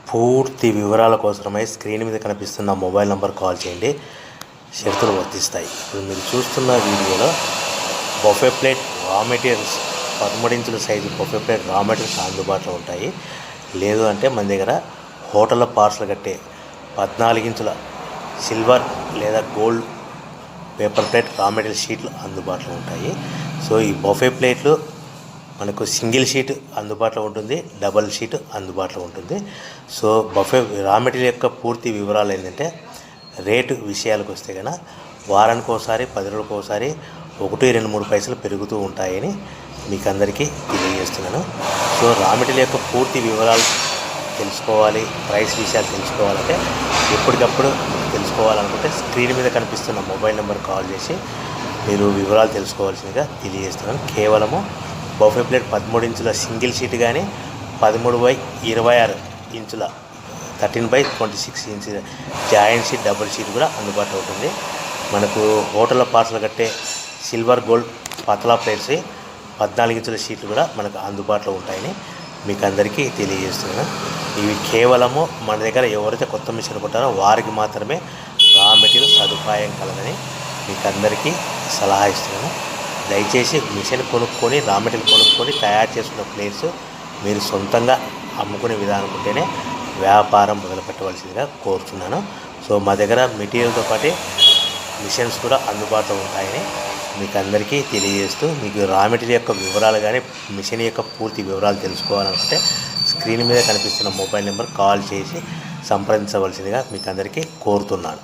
పూర్తి వివరాల కోసమై స్క్రీన్ మీద కనిపిస్తున్న మొబైల్ నంబర్ కాల్ చేయండి. షరతులు వర్తిస్తాయి. ఇప్పుడు మీరు చూస్తున్న వీడియోలో బఫే ప్లేట్ రా మెటీరియల్స్ 13 ఇంచుల సైజు బఫే ప్లేట్ రా మెటీరియల్స్ అందుబాటులో ఉంటాయి. లేదు అంటే మన దగ్గర హోటల్లో పార్సల్ కట్టే 14 ఇంచుల సిల్వర్ లేదా gold paper plate raw material షీట్లు అందుబాటులో ఉంటాయి. సో ఈ బఫే ప్లేట్లు మనకు సింగిల్ షీట్ అందుబాటులో ఉంటుంది, డబల్ షీట్ అందుబాటులో ఉంటుంది. సో బఫే రా మెటీరియల్ యొక్క పూర్తి వివరాలు ఏంటంటే రేటు విషయాలకు వస్తే కనుక వారానికి ఒకసారి 10 రోజులకు ఒకసారి 1-2-3 పైసలు పెరుగుతూ ఉంటాయని మీకు అందరికీ తెలియజేస్తున్నాను. సో రా మెటీరియల్ యొక్క పూర్తి వివరాలు తెలుసుకోవాలి, ప్రైస్ విషయాలు తెలుసుకోవాలంటే ఎప్పటికప్పుడు తెలుసుకోవాలనుకుంటే స్క్రీన్ మీద కనిపిస్తున్న మొబైల్ నెంబర్ కాల్ చేసి మీరు వివరాలు తెలుసుకోవాల్సిందిగా తెలియజేస్తున్నాను. కేవలము బఫే ప్లేట్ 13 ఇంచుల సింగిల్ షీట్ కానీ 13/26 ఇంచుల 13/26 inch joint sheet double sheet కూడా అందుబాటులో ఉంటుంది. మనకు హోటల్లో పార్సల్ కట్టే సిల్వర్ గోల్డ్ పతలా ప్లేట్స్ 14 ఇంచుల షీట్లు కూడా మనకు అందుబాటులో ఉంటాయని మీకు అందరికీ తెలియజేస్తున్నాను. ఇవి కేవలము మన దగ్గర ఎవరైతే కొత్త మిషన్ కొంటారో వారికి మాత్రమే రా మెటీరియల్ సదుపాయం కలదని మీకు అందరికీ సలహా ఇస్తున్నాను. దయచేసి మిషన్ కొనుక్కొని రా మెటీరియల్ కొనుక్కొని తయారు చేసుకున్న ప్లేట్స్ మీరు సొంతంగా అమ్ముకునే విధానం ఉంటేనే వ్యాపారం మొదలుపెట్టవలసిందిగా కోరుతున్నాను. సో మా దగ్గర మెటీరియల్తో పాటు మిషన్స్ కూడా అందుబాటులో ఉంటాయని మీకు అందరికీ తెలియజేస్తూ, మీకు రా మెటీరియల్ యొక్క వివరాలు కానీ మిషన్ యొక్క పూర్తి వివరాలు తెలుసుకోవాలనుకుంటే స్క్రీన్ మీద కనిపిస్తున్న మొబైల్ నెంబర్ కాల్ చేసి సంప్రదించవలసిందిగా మీకు అందరికీ కోరుతున్నాను.